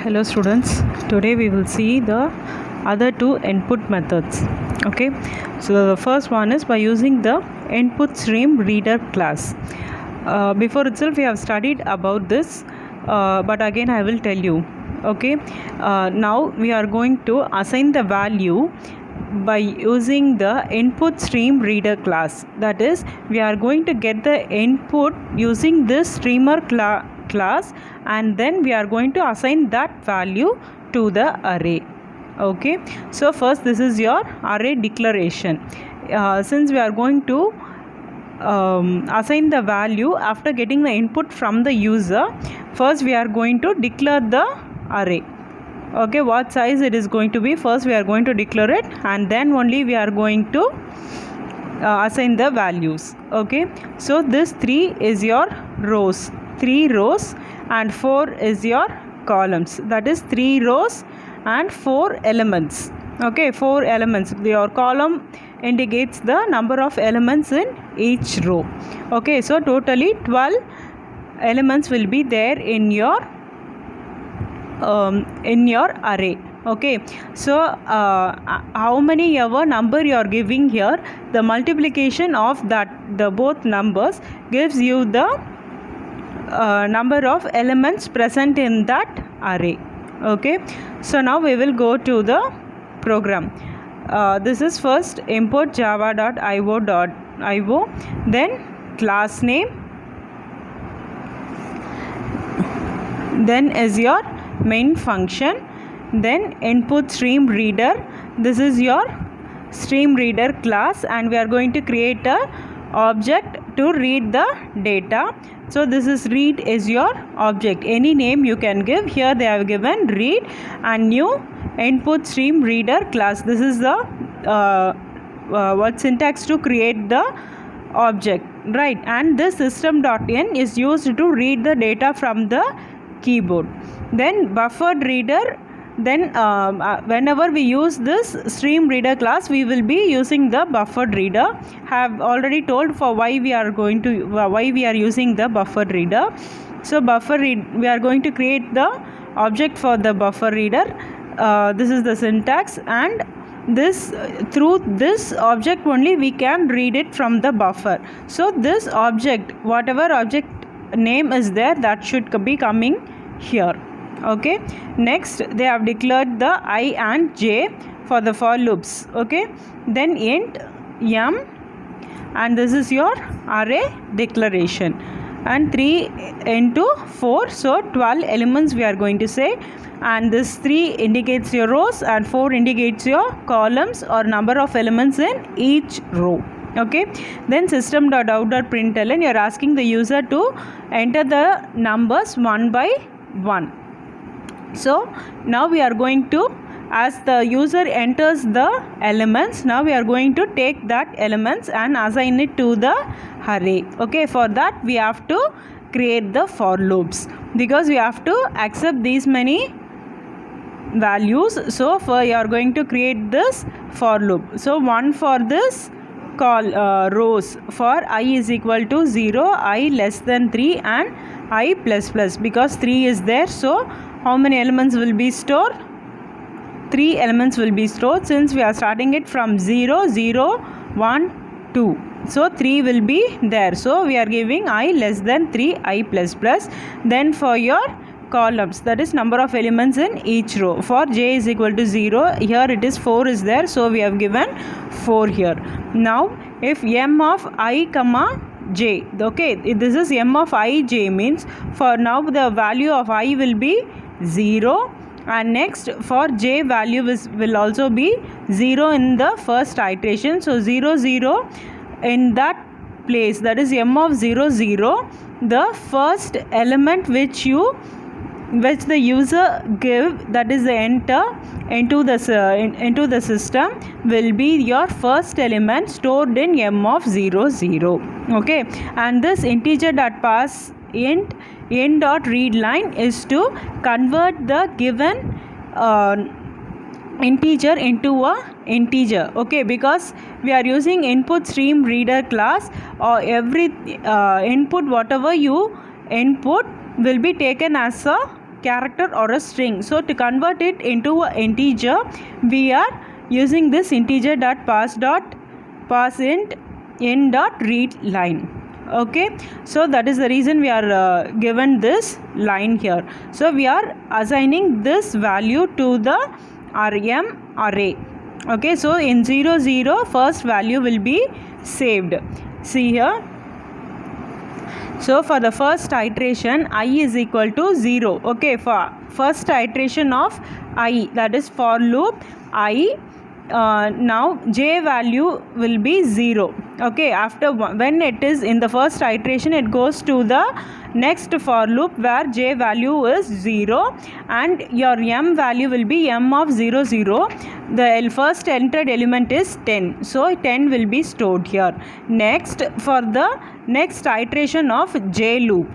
Hello students, today we will see the other two input methods. Okay, so the first one is by using the input stream reader class. Before itself we have studied about this, but again I will tell you. Okay, now we are going to assign the value by using the input stream reader class. That is, we are going to get the input using this streamer class, and then we are going to assign that value to the array. Okay, so first this is your array declaration. Since we are going to assign the value after getting the input from the user, first we are going to declare the array. Okay, what size it is going to be, first we are going to declare it, and then only we are going to assign the values. Okay, so this 3 is your rows, 3 rows, and 4 is your columns. That is 3 rows and 4 elements. Okay, 4 elements. Your column indicates the number of elements in each row. Okay, so totally 12 elements will be there in your array. Okay, so how many ever number you are giving here, the multiplication of the both numbers gives you the number of elements present in that array. Okay, so now we will go to the program. This is first import java.io, then class name, then is your main function, then input stream reader. This is your stream reader class, and we are going to create a object to read the data. So this is read is your object, any name you can give. Here they have given read and new input stream reader class. This is the what syntax to create the object, right? And this system.in is used to read the data from the keyboard. Then buffered reader, then whenever we use this stream reader class, we will be using the buffered reader. Have already told for why we are using the buffered reader. So we are going to create the object for the buffer reader. This is the syntax, and this through this object only we can read it from the buffer. So this object, whatever object name is there, that should be coming here. Okay, next they have declared the I and j for the for loops. Okay, then int m, and this is your array declaration, and 3 into 4, so 12 elements we are going to say, and this 3 indicates your rows and 4 indicates your columns or number of elements in each row. Okay, then system.out.println, you are asking the user to enter the numbers one by one. So now we are going to, as the user enters the elements, now we are going to take that elements and assign it to the array. Okay, for that we have to create the for loops, because we have to accept these many values. So for you are going to create this for loop. So one for this rows, for I is equal to 0, I less than 3, and I plus plus, because 3 is there. So how many elements will be stored? 3 elements will be stored, since we are starting it from 0, 0, 1, 2. So 3 will be there. So we are giving I less than 3, I plus plus. Then for your columns, that is number of elements in each row. For j is equal to 0, here it is 4 is there, so we have given 4 here. Now if m of I comma j, okay, this is m of I j, means for now the value of I will be 0, and next for j value will also be 0 in the first iteration. So 0, 0 in that place, that is m of 0, 0, the first element which the user give, that is the enter into the system, will be your first element stored in m of 0, 0. Okay, and this integer.parse int dot read line is to convert the given integer into a integer. Okay, because we are using input stream reader class, or every input whatever you input will be taken as a character or a string. So to convert it into an integer, we are using this integer dot parseInt n dot read line. Okay, so that is the reason we are given this line here. So we are assigning this value to the rm array. Okay, so in 0 0 first value will be saved. See here. So for the first iteration I is equal to 0. Okay, for first iteration of I, that is for loop I, now j value will be 0. Okay, after when it is in the first iteration, it goes to the next for loop where j value is 0 and your m value will be m of 0 0. The first entered element is 10, so 10 will be stored here. Next, for the next iteration of j loop.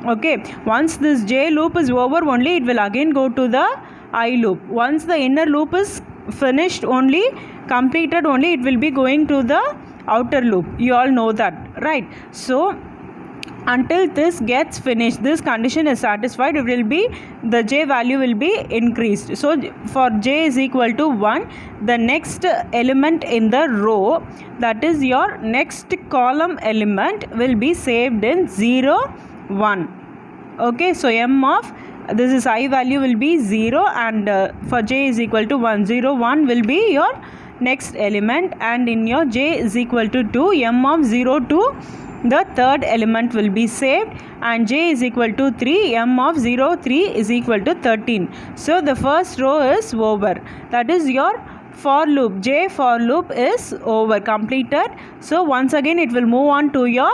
Okay, once this j loop is over, only it will again go to the I loop. Once the inner loop is finished, only completed, only it will be going to the outer loop. You all know that, right? So until this gets finished, this condition is satisfied, it will be, the j value will be increased. So for j is equal to 1, the next element in the row, that is your next column element, will be saved in 0 1. Okay, so m of this is I value will be 0 and for j is equal to 1, 0 1 will be your next element, and in your j is equal to 2, m of 0 2, the third element will be saved, and j is equal to 3, m of 0 3 is equal to 13. So the first row is over. That is your for loop. J for loop is over, completed. So once again it will move on to your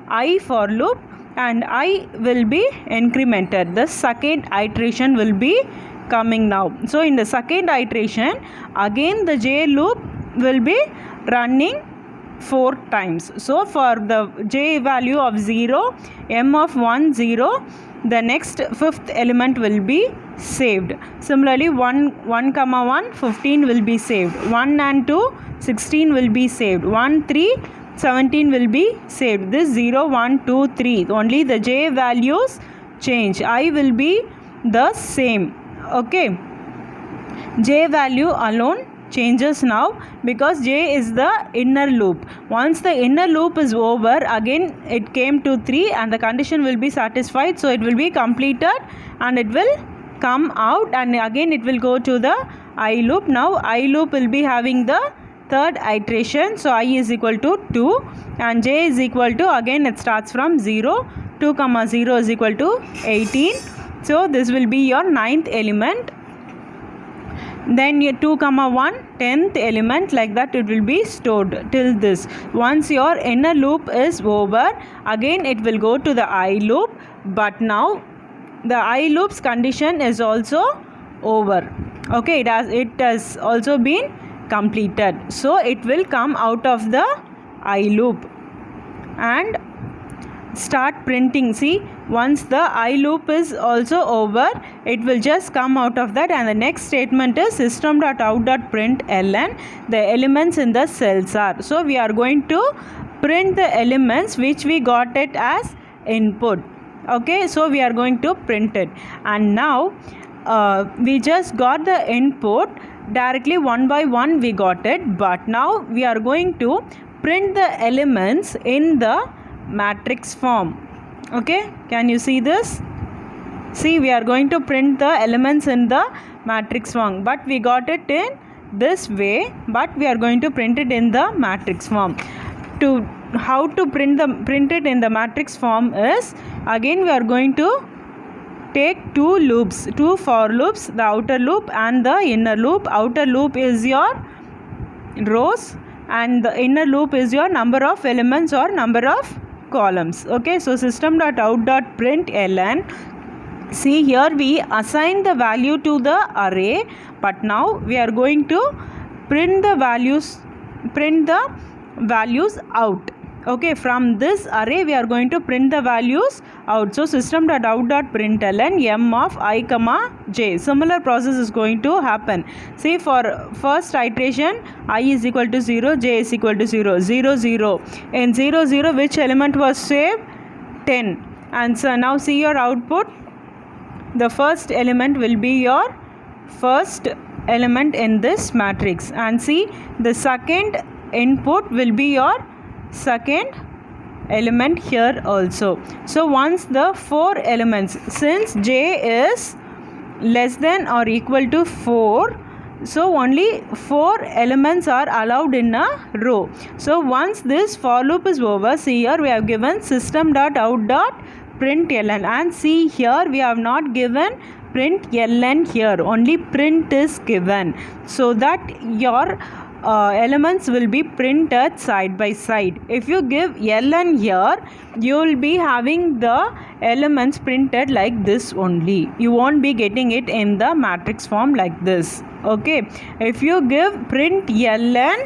I for loop, and I will be incremented. The second iteration will be coming now. So in the second iteration, again the j loop will be running 4 times. So for the j value of 0, m of 1 0, the next fifth element will be saved. Similarly 1 comma 1 15 will be saved, 1 and 2 16 will be saved, 1 3 17 will be saved. This 0 1 2 3, only the j values change, I will be the same. Okay, j value alone changes now because j is the inner loop. Once the inner loop is over, again it came to 3 and the condition will be satisfied, so it will be completed and it will come out, and again it will go to the I loop. Now I loop will be having the third iteration, so I is equal to 2 and j is equal to, again it starts from 0, 2 comma 0 is equal to 18. So this will be your 9th element. Then your 2 comma 1 10th element, like that it will be stored till this. Once your inner loop is over, again it will go to the I loop, but now the I loop's condition is also over. Okay, it has also been completed, so it will come out of the I loop and start printing. See, once the I loop is also over, it will just come out of that, and the next statement is system.out.println the elements in the cells are. So we are going to print the elements which we got it as input. Okay, so we are going to print it, and now we just got the input directly one by one we got it, but now we are going to print the elements in the matrix form. Okay, can you see this? See, we are going to print the elements in the matrix form, but we got it in this way, but we are going to print it in the matrix form. To how to print it in the matrix form is, again we are going to take two loops, two for loops, the outer loop and the inner loop. Outer loop is your rows and the inner loop is your number of elements or number of columns. Okay, so system.out.println, see here we assign the value to the array, but now we are going to print the values out. Okay, from this array we are going to print the values out. So system.out.println m of I comma j. Similar process is going to happen. See, for first iteration I is equal to 0, j is equal to 0, 0 0. In 0 0 which element was saved? 10. And so now see your output. the first element will be your first element in this matrix, and see the second input will be your second element here also. So once the 4 elements, since j is less than or equal to 4, so only 4 elements are allowed in a row. So once this for loop is over, see here we have given system.out.println, and see here we have not given println here, only print is given, so that your elements will be printed side by side. If you give ln here, you will be having the elements printed like this only. You won't be getting it in the matrix form like this. Okay, if you give print ln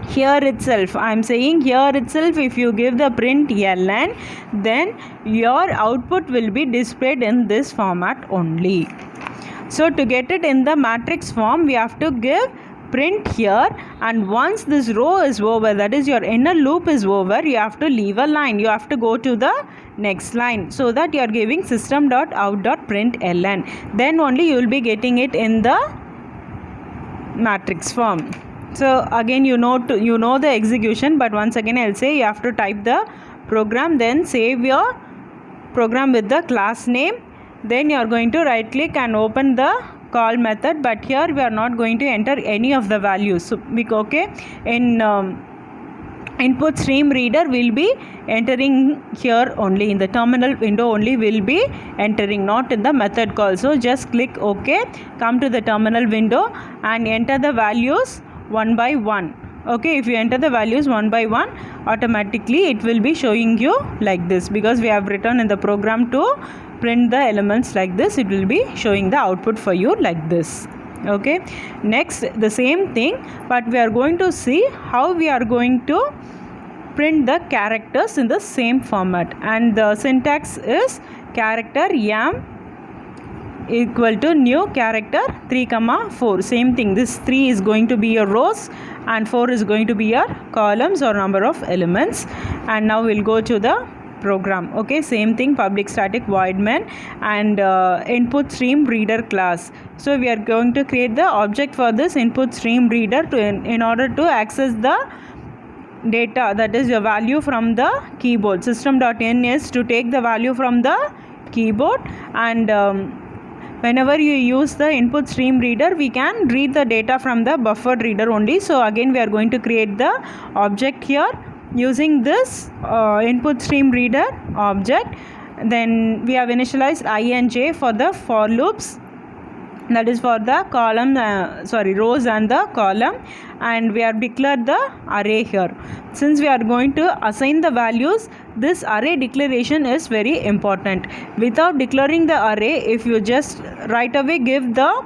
here itself, I am saying here itself, if you give the print ln, then your output will be displayed in this format only. So to get it in the matrix form, we have to give print here, and once this row is over, that is your inner loop is over, you have to leave a line, you have to go to the next line, so that you are giving system.out.println, then only you will be getting it in the matrix form. So again you know the execution, but once again I'll say you have to type the program, then save your program with the class name, then you are going to right click and open the call method, but here we are not going to enter any of the values. So okay, in input stream reader will be entering here only, in the terminal window only will be entering, not in the method call. So just click OK, come to the terminal window and enter the values one by one. Okay, if you enter the values one by one, automatically it will be showing you like this, because we have written in the program to print the elements like this, it will be showing the output for you like this. Okay, next the same thing, but we are going to see how we are going to print the characters in the same format, and the syntax is character m equal to new character 3, 4. Same thing, this 3 is going to be your rows and 4 is going to be your columns or number of elements. And now we'll go to the program. Okay, same thing, public static void main and input stream reader class. So we are going to create the object for this input stream reader to in order to access the data, that is your value from the keyboard. System.in is to take the value from the keyboard, and whenever you use the input stream reader, we can read the data from the buffered reader only. So again we are going to create the object here using this input stream reader object. Then we have initialized I and j for the for loops, that is for the column rows and the column, and we have declared the array here. Since we are going to assign the values, this array declaration is very important. Without declaring the array, if you just right away give the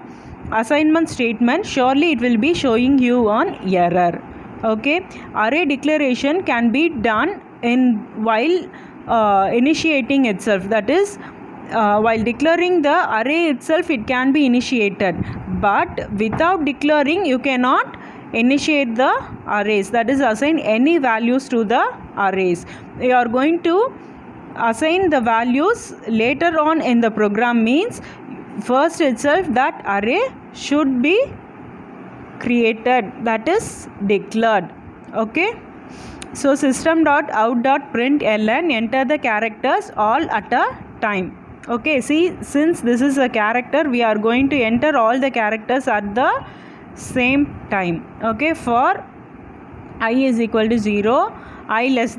assignment statement, surely it will be showing you an error. Okay, array declaration can be done in while initiating itself, that is while declaring the array itself it can be initiated, but without declaring you cannot initiate the arrays, that is assign any values to the arrays. You are going to assign the values later on in the program, means first itself that array should be created, that is declared. Okay, so system.out.println, enter the characters all at a time. Okay, see, since this is a character, we are going to enter all the characters at the same time. Okay, for I is equal to 0, I less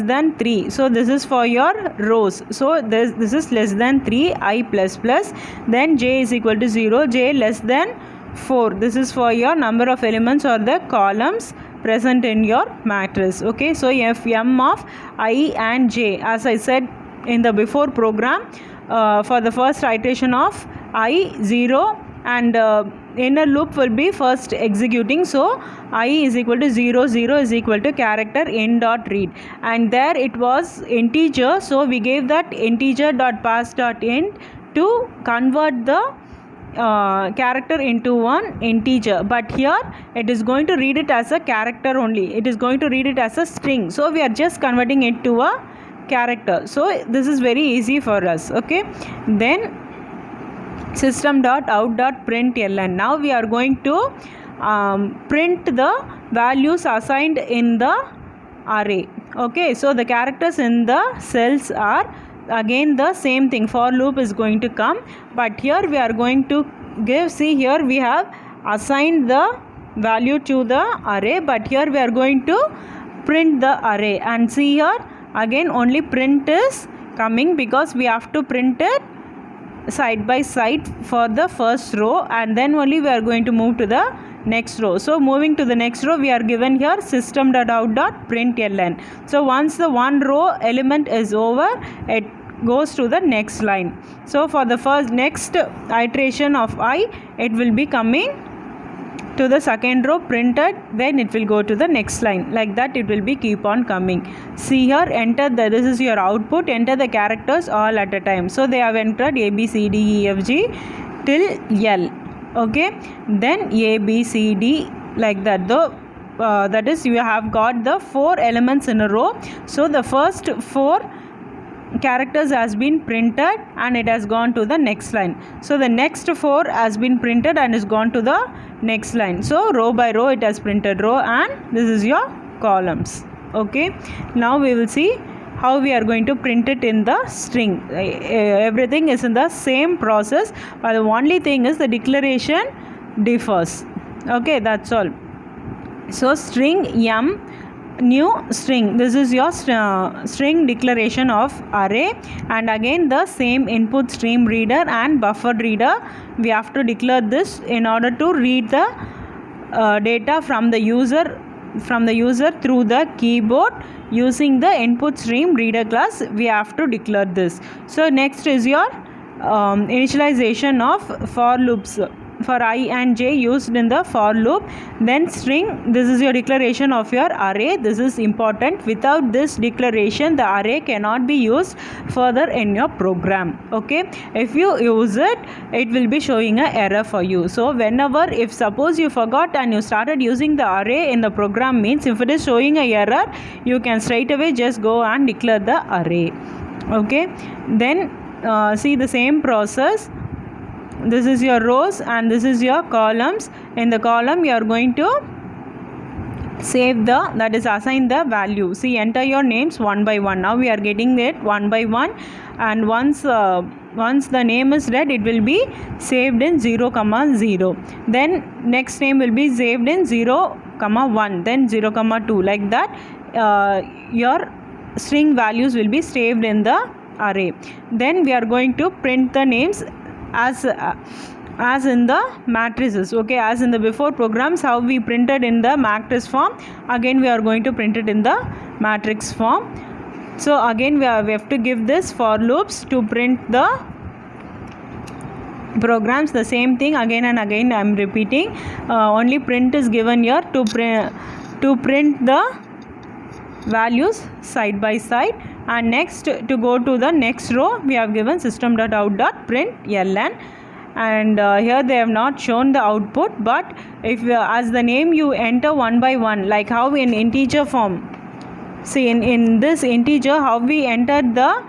than 3, so this is for your rows, so this is less than 3, I plus plus, then j is equal to 0, j less than 4, this is for your number of elements or the columns present in your matrix. Okay, so if m of I and j, as I said in the before program, for the first iteration of I 0, and inner loop will be first executing, so I is equal to 0, 0 is equal to character in dot read, and there it was integer, so we gave that integer dot pass dot int to convert the character into one integer, but here it is going to read it as a character only, it is going to read it as a string, so we are just converting it to a character. So this is very easy for us. Okay, then system.out.println. Now we are going to print the values assigned in the array. Okay, so the characters in the cells are again the same thing. For loop is going to come, but here we are going to give, see here we have assigned the value to the array, but here we are going to print the array, and see here again only print is coming because we have to print it side by side for the first row, and then only we are going to move to the next row. So moving to the next row, we are given here system.out.println. So once the one row element is over, it goes to the next line. So for the next iteration of I, it will be coming to the second row printed, then it will go to the next line. Like that it will be keep on coming. See here, enter this is your output, enter the characters all at a time. So they have entered A, B, C, D, E, F, G till L. Okay, then A, B, C, D, like that. Though that is, you have got the 4 elements in a row. So the first 4 characters has been printed and it has gone to the next line. So the next 4 has been printed and is gone to the next line. So row by row it has printed row, and this is your columns. Okay, now we will see how we are going to print it in the string. Everything is in the same process, but the only thing is the declaration differs. Okay, that's all. So string m, new string, this is your string declaration of array, and again the same input stream reader and buffer reader, we have to declare this in order to read the data from the user through the keyboard. Using the input stream reader class, we have to declare this. So next is your initialization of for loops for I and j used in the for loop. Then string, this is your declaration of your array. This is important. Without this declaration, the array cannot be used further in your program. Okay, if you use it, it will be showing an error for you. So whenever, if suppose you forgot and you started using the array in the program, means if it is showing an error, you can straight away just go and declare the array. Okay, then see the same process. This is your rows and this is your columns. In the column you are going to save the, that is assign the value. See, enter your names one by one. Now we are getting it one by one, and once the name is read, it will be saved in 0, 0. Then next name will be saved in 0, 1, then 0, 2. Like that your string values will be saved in the array. Then we are going to print the names as in the matrices. Okay, as in the before programs, how we printed in the matrix form, again we are going to print it in the matrix form. So again we have to give this for loops to print the programs. The same thing again and again I am repeating. Only print is given here to print the values side by side. And next, to go to the next row, we have given system.out.println, and here they have not shown the output, but if as the name you enter one by one, like how in integer form, see in this integer how we entered the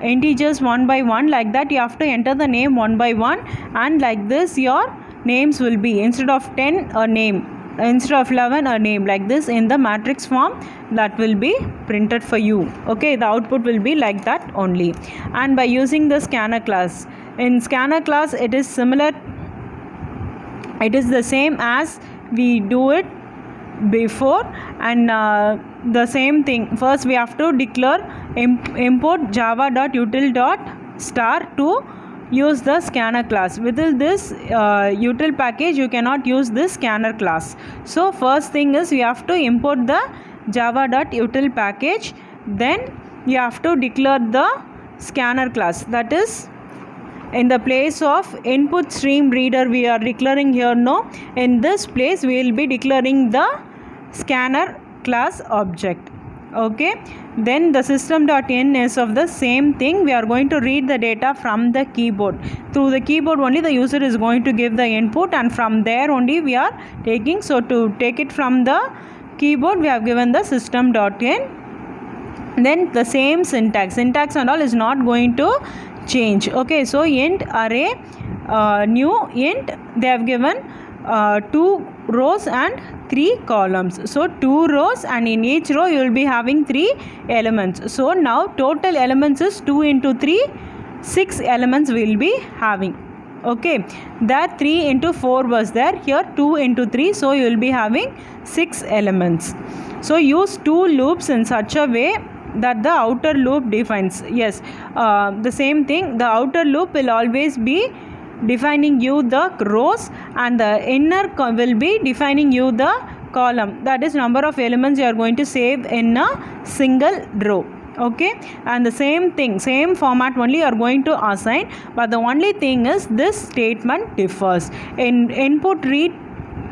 integers one by one, like that you have to enter the name one by one, and like this your names will be, instead of 10 a name, instead of 11 a name, like this in the matrix form, that will be printed for you. Okay, the output will be like that only. And by using the scanner class, in scanner class it is similar, it is the same as we do it before, and the same thing. First we have to declare import java.util.star to use the scanner class. Within this util package you cannot use this scanner class. So first thing is you have to import the java.util package, then you have to declare the scanner class. That is, in the place of input stream reader we are declaring here, no, in this place we will be declaring the scanner class object. Okay, then the system.in is of the same thing. We are going to read the data from the keyboard. Through the keyboard only the user is going to give the input, and from there only we are taking. So to take it from the keyboard we have given the system.in. Then the same syntax and all is not going to change. Okay, so int array new int, they have given 2 rows and 3 columns. So 2 rows, and in each row you will be having 3 elements. So now total elements is 2 into 3, 6 elements we will be having. Okay, that 3 into 4 was there, here 2 into 3, so you will be having 6 elements. So use 2 loops in such a way that the outer loop defines. Yes, the same thing, the outer loop will always be defining you the rows, and the inner will be defining you the column, that is number of elements you are going to save in a single row. Okay, and the same thing, same format only you are going to assign, but the only thing is this statement differs. In input read,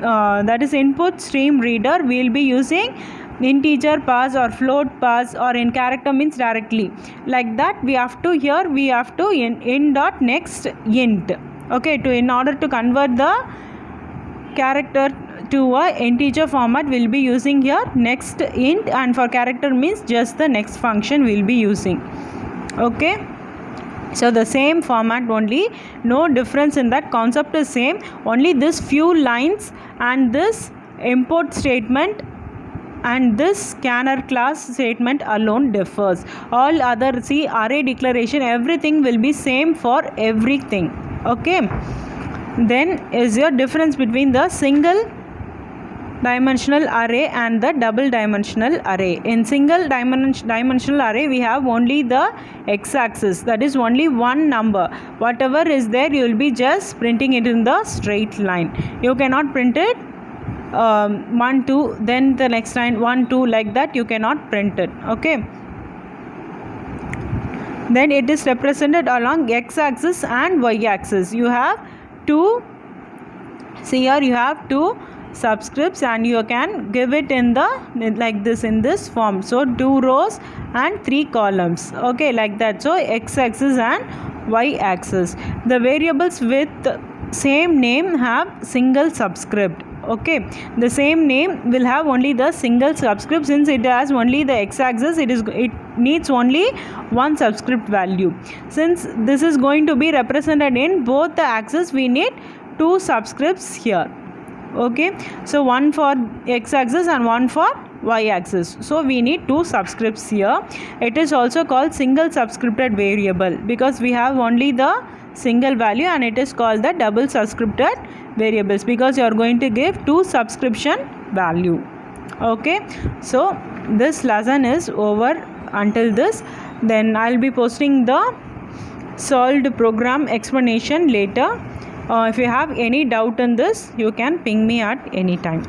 that is input stream reader, we will be using integer pass or float pass, or in character means directly like that. We have to, here we have to in dot next int. Okay, to in order to convert the character to a integer format, we'll be using here next int, and for character means just the next function we'll be using. Okay, so the same format only, no difference in that, concept is same, only this few lines and this import statement and this scanner class statement alone differs. All other, see, array declaration, everything will be same for everything. Okay, then is your difference between the single dimensional array and the double dimensional array. In single dimensional array, we have only the x-axis, that is only one number. Whatever is there, you will be just printing it in the straight line. You cannot print it 1 2, then the next line 1 2, like that you cannot print it. Okay, then it is represented along x-axis and y-axis. You have 2, see here you have 2 subscripts, and you can give it in the like this, in this form. So 2 rows and 3 columns. Okay, like that. So x-axis and y-axis. The variables with same name have single subscript. Okay, the same name will have only the single subscript. Since it has only the x-axis, it needs only one subscript value. Since this is going to be represented in both the axes, we need 2 subscripts here. Okay, so one for x-axis and one for y-axis. So we need 2 subscripts here. It is also called single subscripted variable because we have only the single value, and it is called the double subscripted variables because you are going to give 2 subscription value. Okay, so this lesson is over until this. Then I'll be posting the solved program explanation later. If you have any doubt in this, you can ping me at any time.